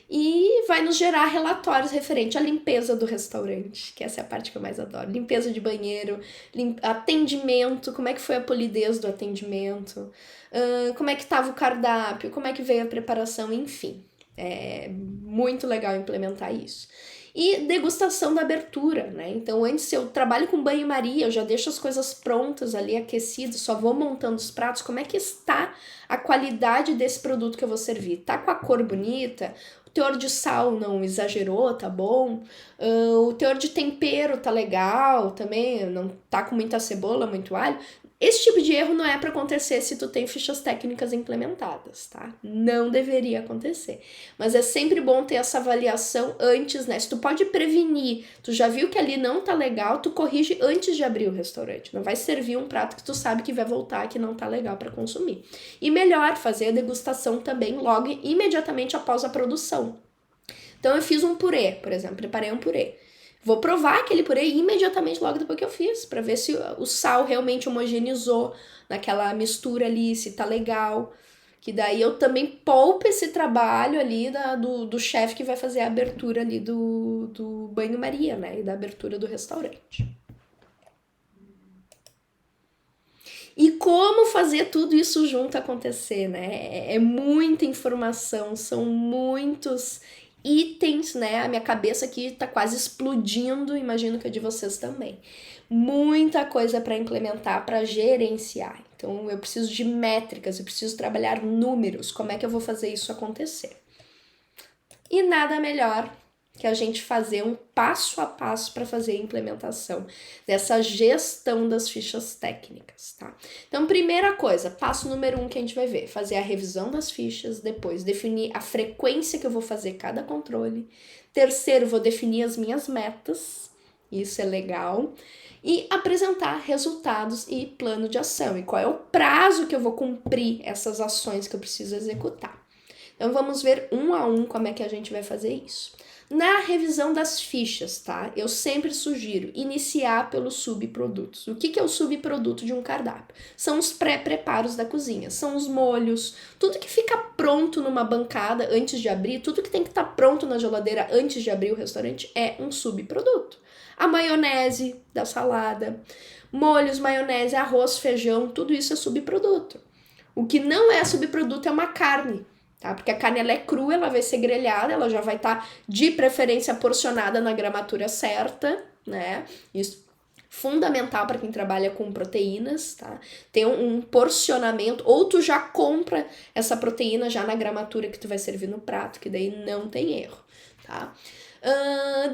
e vai nos gerar relatórios referente à limpeza do restaurante, que essa é a parte que eu mais adoro. Limpeza de banheiro, atendimento, como é que foi a polidez do atendimento, como é que estava o cardápio, como é que veio a preparação, enfim. É muito legal implementar isso. E degustação da abertura, né? Então, antes eu trabalho com banho-maria, eu já deixo as coisas prontas ali, aquecidas, só vou montando os pratos. Como é que está a qualidade desse produto que eu vou servir? Tá com a cor bonita? O teor de sal não exagerou, tá bom? O teor de tempero tá legal também, não tá com muita cebola, muito alho. Esse tipo de erro não é para acontecer se tu tem fichas técnicas implementadas, tá? Não deveria acontecer. Mas é sempre bom ter essa avaliação antes, né? Se tu pode prevenir, tu já viu que ali não tá legal, tu corrige antes de abrir o restaurante. Não vai servir um prato que tu sabe que vai voltar, que não tá legal para consumir. E melhor, fazer a degustação também logo imediatamente após a produção. Então eu fiz um purê, por exemplo, preparei um purê. Vou provar aquele purê imediatamente logo depois que eu fiz, para ver se o sal realmente homogeneizou naquela mistura ali, se tá legal. Que daí eu também poupo esse trabalho ali do chefe que vai fazer a abertura ali do banho-maria, né? E da abertura do restaurante. E como fazer tudo isso junto acontecer, né? É muita informação, são muitos itens, né? A minha cabeça aqui tá quase explodindo, imagino que a de vocês também. Muita coisa para implementar, para gerenciar. Então eu preciso de métricas, eu preciso trabalhar números, como é que eu vou fazer isso acontecer? E nada melhor que a gente fazer um passo a passo para fazer a implementação dessa gestão das fichas técnicas, tá? Então, primeira coisa, passo número 1 que a gente vai ver, fazer a revisão das fichas, depois definir a frequência que eu vou fazer cada controle. Terceiro, vou definir as minhas metas, isso é legal. E apresentar resultados e plano de ação, e qual é o prazo que eu vou cumprir essas ações que eu preciso executar. Então, vamos ver um a um como é que a gente vai fazer isso. Na revisão das fichas, tá? Eu sempre sugiro iniciar pelos subprodutos. O que é o subproduto de um cardápio? São os pré-preparos da cozinha, são os molhos, tudo que fica pronto numa bancada antes de abrir, tudo que tem que estar pronto na geladeira antes de abrir o restaurante é um subproduto. A maionese da salada, molhos, maionese, arroz, feijão, tudo isso é subproduto. O que não é subproduto é uma carne. Tá? Porque a carne ela é crua, ela vai ser grelhada, ela já vai estar de preferência porcionada na gramatura certa, né? Isso fundamental para quem trabalha com proteínas, tá? Tem um porcionamento, ou tu já compra essa proteína já na gramatura que tu vai servir no prato, que daí não tem erro, tá?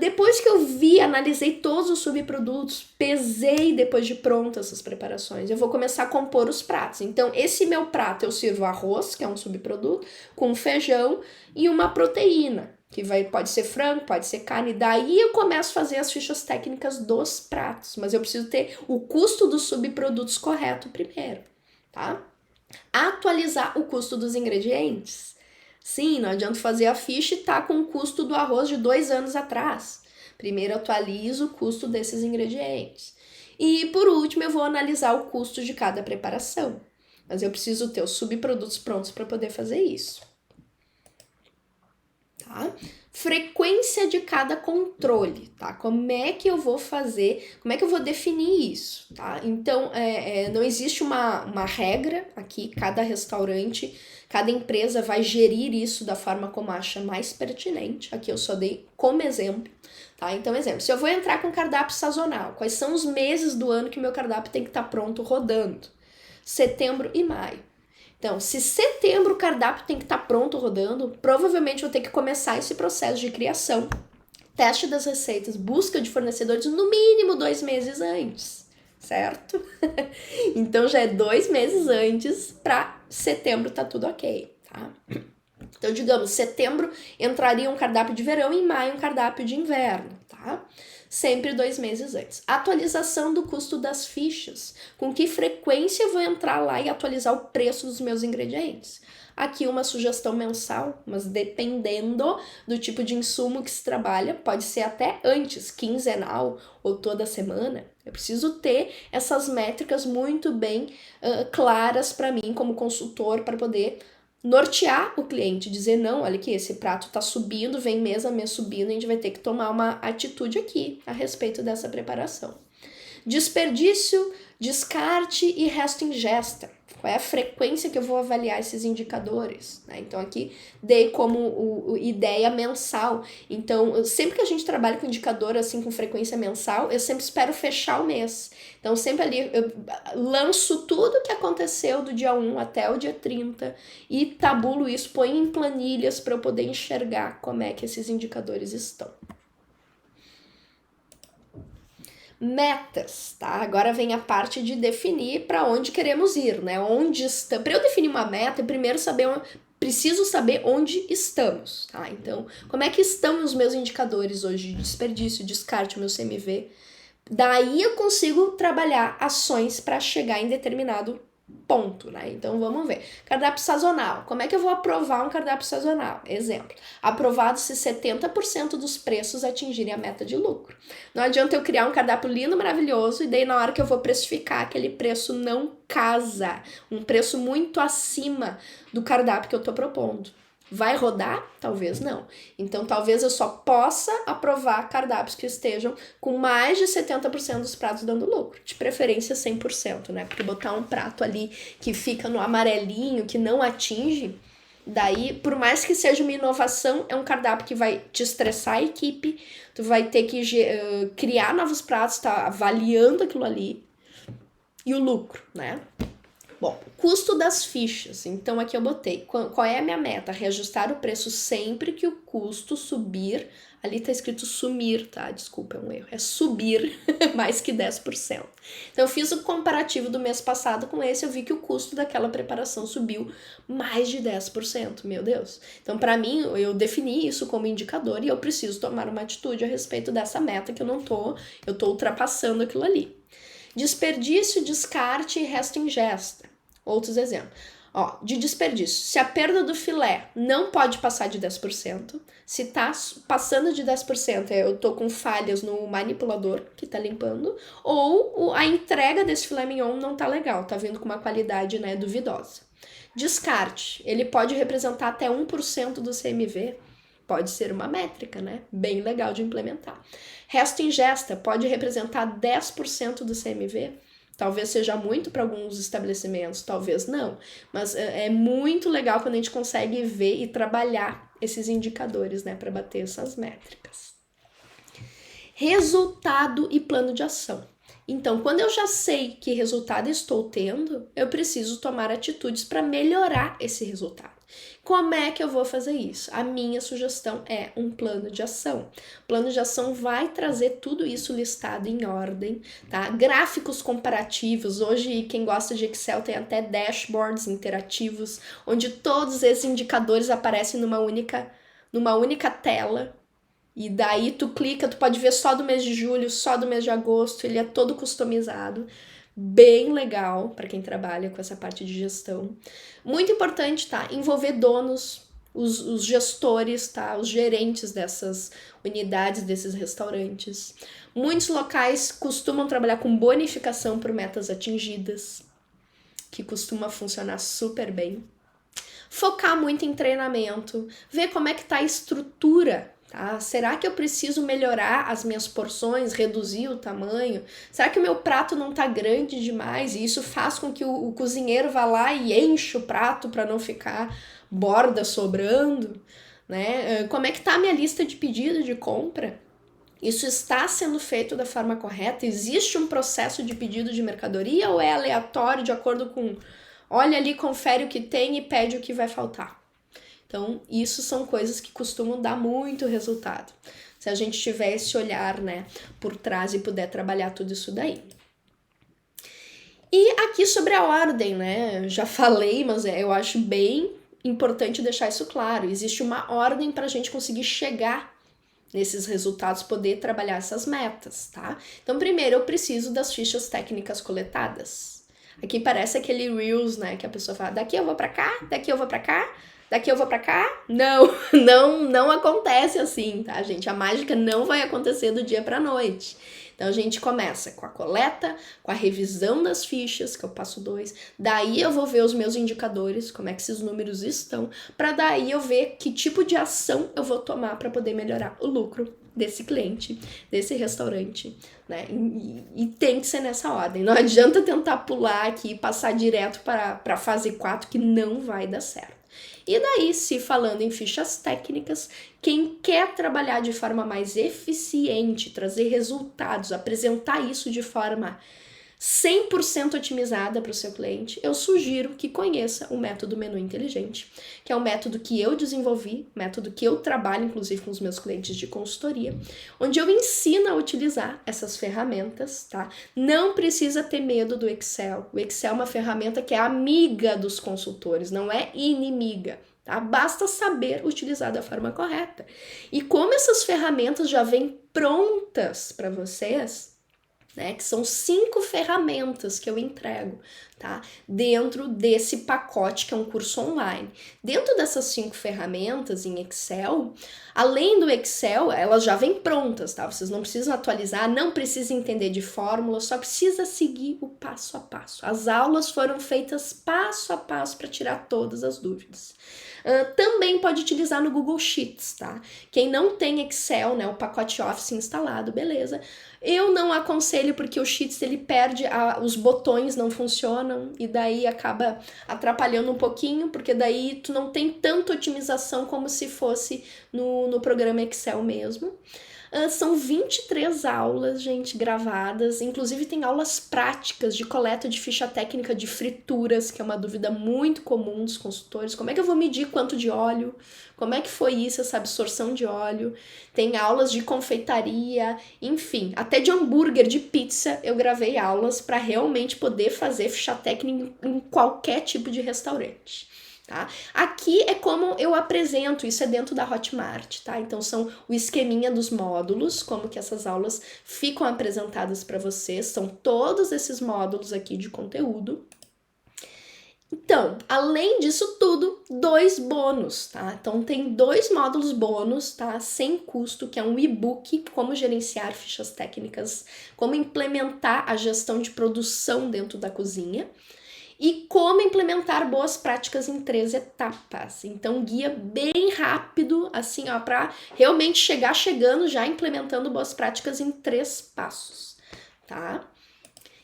Depois que eu analisei todos os subprodutos, pesei depois de prontas essas preparações, eu vou começar a compor os pratos. Então, esse meu prato eu sirvo arroz, que é um subproduto, com feijão e uma proteína, que pode ser frango, pode ser carne. Daí eu começo a fazer as fichas técnicas dos pratos, mas eu preciso ter o custo dos subprodutos correto primeiro, tá? Atualizar o custo dos ingredientes. Sim, não adianta fazer a ficha e tá com o custo do arroz de 2 anos atrás. Primeiro atualizo o custo desses ingredientes. E por último, eu vou analisar o custo de cada preparação. Mas eu preciso ter os subprodutos prontos para poder fazer isso. Tá? Frequência de cada controle, tá? Como é que eu vou fazer, como é que eu vou definir isso, tá? Então, não existe uma regra aqui, cada restaurante, cada empresa vai gerir isso da forma como acha mais pertinente. Aqui eu só dei como exemplo, tá? Então, exemplo, se eu vou entrar com cardápio sazonal, quais são os meses do ano que meu cardápio tem que estar pronto rodando? Setembro e maio. Então, se setembro o cardápio tem que estar pronto rodando, provavelmente eu vou ter que começar esse processo de criação, teste das receitas, busca de fornecedores no mínimo 2 meses antes, certo? Então já é 2 meses antes para setembro tá tudo ok, tá? Então, digamos, setembro entraria um cardápio de verão e em maio um cardápio de inverno, tá? Sempre 2 meses antes. Atualização do custo das fichas. Com que frequência eu vou entrar lá e atualizar o preço dos meus ingredientes? Aqui uma sugestão mensal, mas dependendo do tipo de insumo que se trabalha, pode ser até antes, quinzenal ou toda semana. Eu preciso ter essas métricas muito bem claras para mim como consultor, para poder nortear o cliente, dizer não, olha aqui, esse prato tá subindo, vem mês a mês subindo, a gente vai ter que tomar uma atitude aqui a respeito dessa preparação. Desperdício, descarte e resto ingesta. Qual é a frequência que eu vou avaliar esses indicadores? Né? Então aqui dei como ideia mensal. Então sempre que a gente trabalha com indicador assim com frequência mensal, eu sempre espero fechar o mês. Então sempre ali eu lanço tudo que aconteceu do dia 1 até o dia 30 e tabulo isso, ponho em planilhas para eu poder enxergar como é que esses indicadores estão. Metas, tá? Agora vem a parte de definir para onde queremos ir, né? Onde está? Para eu definir uma meta, eu primeiro preciso saber onde estamos, tá? Então, como é que estão os meus indicadores hoje de desperdício, descarte, o meu CMV? Daí eu consigo trabalhar ações para chegar em determinado ponto, né? Então vamos ver. Cardápio sazonal. Como é que eu vou aprovar um cardápio sazonal? Exemplo. Aprovado se 70% dos preços atingirem a meta de lucro. Não adianta eu criar um cardápio lindo, maravilhoso, e daí na hora que eu vou precificar, aquele preço não casa. Um preço muito acima do cardápio que eu tô propondo. Vai rodar? Talvez não. Então, talvez eu só possa aprovar cardápios que estejam com mais de 70% dos pratos dando lucro. De preferência 100%, né? Porque botar um prato ali que fica no amarelinho, que não atinge, daí, por mais que seja uma inovação, é um cardápio que vai te estressar a equipe, tu vai ter que criar novos pratos, tá avaliando aquilo ali. E o lucro, né? Bom, custo das fichas. Então aqui eu botei qual é a minha meta? Reajustar o preço sempre que o custo subir. Ali tá escrito sumir, tá? Desculpa, é um erro. É subir mais que 10%. Então eu fiz o comparativo do mês passado com esse, eu vi que o custo daquela preparação subiu mais de 10%. Meu Deus. Então para mim, eu defini isso como indicador e eu preciso tomar uma atitude a respeito dessa meta que eu tô ultrapassando aquilo ali. Desperdício, descarte e resto ingesta. Outros exemplos. Ó, de desperdício. Se a perda do filé não pode passar de 10%, se tá passando de 10%, eu tô com falhas no manipulador que tá limpando, ou a entrega desse filé mignon não tá legal, tá vindo com uma qualidade, né, duvidosa. Descarte. Ele pode representar até 1% do CMV. Pode ser uma métrica, né? Bem legal de implementar. Resto ingesta pode representar 10% do CMV. Talvez seja muito para alguns estabelecimentos, talvez não. Mas é muito legal quando a gente consegue ver e trabalhar esses indicadores, né? Para bater essas métricas. Resultado e plano de ação. Então, quando eu já sei que resultado estou tendo, eu preciso tomar atitudes para melhorar esse resultado. Como é que eu vou fazer isso? A minha sugestão é um plano de ação. O plano de ação vai trazer tudo isso listado em ordem, tá? Gráficos comparativos. Hoje, quem gosta de Excel tem até dashboards interativos, onde todos esses indicadores aparecem numa única tela. E daí tu clica, tu pode ver só do mês de julho, só do mês de agosto, ele é todo customizado. Bem legal para quem trabalha com essa parte de gestão. Muito importante, tá? Envolver donos, os gestores, tá? Os gerentes dessas unidades, desses restaurantes. Muitos locais costumam trabalhar com bonificação por metas atingidas, que costuma funcionar super bem. Focar muito em treinamento, ver como é que tá a estrutura, tá? Será que eu preciso melhorar as minhas porções, reduzir o tamanho? Será que o meu prato não tá grande demais? E isso faz com que o cozinheiro vá lá e enche o prato para não ficar borda sobrando, né? Como é que tá a minha lista de pedido de compra? Isso está sendo feito da forma correta? Existe um processo de pedido de mercadoria ou é aleatório de acordo com... Olha ali, confere o que tem e pede o que vai faltar. Então, isso são coisas que costumam dar muito resultado. Se a gente tiver esse olhar, né, por trás e puder trabalhar tudo isso daí. E aqui sobre a ordem, né, já falei, mas eu acho bem importante deixar isso claro. Existe uma ordem para a gente conseguir chegar nesses resultados, poder trabalhar essas metas, tá? Então, primeiro, eu preciso das fichas técnicas coletadas. Aqui parece aquele Reels, né, que a pessoa fala, daqui eu vou pra cá, daqui eu vou pra cá, daqui eu vou pra cá. Não acontece assim, tá, gente? A mágica não vai acontecer do dia pra noite. Então, a gente começa com a coleta, com a revisão das fichas, que é o passo 2. Daí eu vou ver os meus indicadores, como é que esses números estão, para daí eu ver que tipo de ação eu vou tomar para poder melhorar o lucro desse cliente, desse restaurante, né? E tem que ser nessa ordem. Não adianta tentar pular aqui e passar direto para a fase 4, que não vai dar certo. E daí, se falando em fichas técnicas, quem quer trabalhar de forma mais eficiente, trazer resultados, apresentar isso de forma 100% otimizada para o seu cliente, eu sugiro que conheça o método Menu Inteligente, que é um método que eu desenvolvi, método que eu trabalho, inclusive, com os meus clientes de consultoria, onde eu ensino a utilizar essas ferramentas, tá? Não precisa ter medo do Excel. O Excel é uma ferramenta que é amiga dos consultores, não é inimiga. Tá? Basta saber utilizar da forma correta. E como essas ferramentas já vêm prontas para vocês, né, que são 5 ferramentas que eu entrego, tá? Dentro desse pacote que é um curso online. Dentro dessas 5 ferramentas em Excel, além do Excel, elas já vêm prontas, tá? Vocês não precisam atualizar, não precisam entender de fórmula, só precisa seguir o passo a passo. As aulas foram feitas passo a passo para tirar todas as dúvidas. Também pode utilizar no Google Sheets, tá? Quem não tem Excel, né, o pacote Office instalado, beleza. Eu não aconselho porque o Sheets ele perde, os botões não funcionam e daí acaba atrapalhando um pouquinho, porque daí tu não tem tanta otimização como se fosse no programa Excel mesmo. São 23 aulas, gente, gravadas. Inclusive tem aulas práticas de coleta de ficha técnica de frituras, que é uma dúvida muito comum dos consultores. Como é que eu vou medir quanto de óleo? Como é que foi isso, essa absorção de óleo? Tem aulas de confeitaria, enfim, até de hambúrguer, de pizza, eu gravei aulas para realmente poder fazer ficha técnica em qualquer tipo de restaurante. Tá? Aqui é como eu apresento, isso é dentro da Hotmart, tá? Então são o esqueminha dos módulos, como que essas aulas ficam apresentadas para vocês, são todos esses módulos aqui de conteúdo. Então, além disso tudo, 2 bônus, tá? Então tem 2 módulos bônus, tá? Sem custo, que é um e-book, como gerenciar fichas técnicas, como implementar a gestão de produção dentro da cozinha. E como implementar boas práticas em 3 etapas. Então, guia bem rápido, assim, ó, para realmente chegando já implementando boas práticas em 3 passos, tá?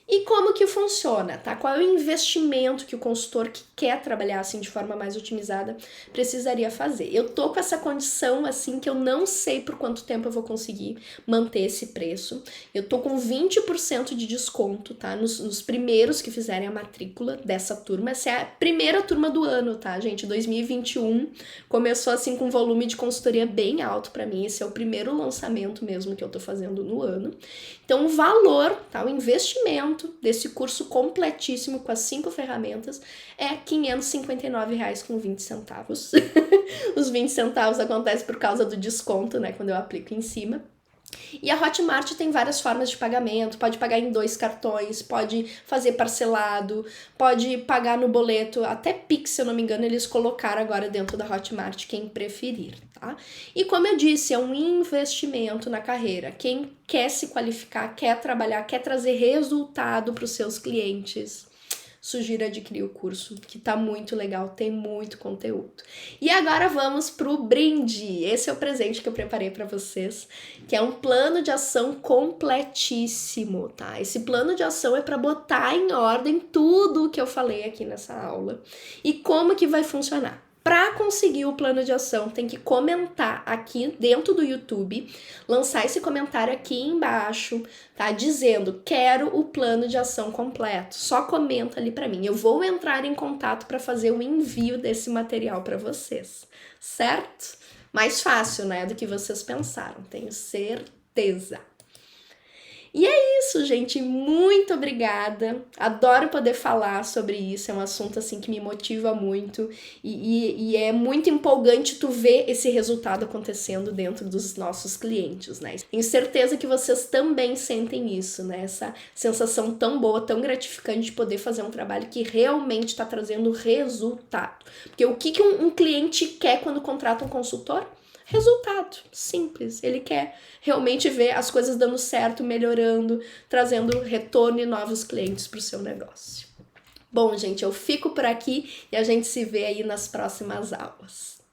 E como que funciona, tá? Qual é o investimento que o consultor que quer trabalhar assim de forma mais otimizada precisaria fazer? Eu tô com essa condição assim que eu não sei por quanto tempo eu vou conseguir manter esse preço. Eu tô com 20% de desconto, tá? Nos primeiros que fizerem a matrícula dessa turma. Essa é a primeira turma do ano, tá, gente? 2021 começou assim com um volume de consultoria bem alto pra mim. Esse é o primeiro lançamento mesmo que eu tô fazendo no ano. Então, o valor, tá? O investimento desse curso completíssimo com as 5 ferramentas é R$ 559,20. Os 20 centavos acontece por causa do desconto, né? Quando eu aplico em cima. E a Hotmart tem várias formas de pagamento, pode pagar em 2 cartões, pode fazer parcelado, pode pagar no boleto, até Pix, se eu não me engano, eles colocaram agora dentro da Hotmart, quem preferir, tá? E como eu disse, é um investimento na carreira. Quem quer se qualificar, quer trabalhar, quer trazer resultado para os seus clientes, sugiro adquirir o curso, que tá muito legal, tem muito conteúdo. E agora vamos pro brinde. Esse é o presente que eu preparei para vocês, que é um plano de ação completíssimo, tá? Esse plano de ação é para botar em ordem tudo o que eu falei aqui nessa aula. E como que vai funcionar? Para conseguir o plano de ação, tem que comentar aqui dentro do YouTube, lançar esse comentário aqui embaixo, tá? Dizendo, quero o plano de ação completo. Só comenta ali para mim. Eu vou entrar em contato para fazer o envio desse material para vocês, certo? Mais fácil, né, do que vocês pensaram, tenho certeza. E é isso, gente, muito obrigada, adoro poder falar sobre isso, é um assunto assim que me motiva muito e é muito empolgante tu ver esse resultado acontecendo dentro dos nossos clientes, né? Tenho certeza que vocês também sentem isso, né? Essa sensação tão boa, tão gratificante de poder fazer um trabalho que realmente está trazendo resultado. Porque o que um cliente quer quando contrata um consultor? Resultado, simples. Ele quer realmente ver as coisas dando certo, melhorando, trazendo retorno e novos clientes para o seu negócio. Bom, gente, eu fico por aqui e a gente se vê aí nas próximas aulas.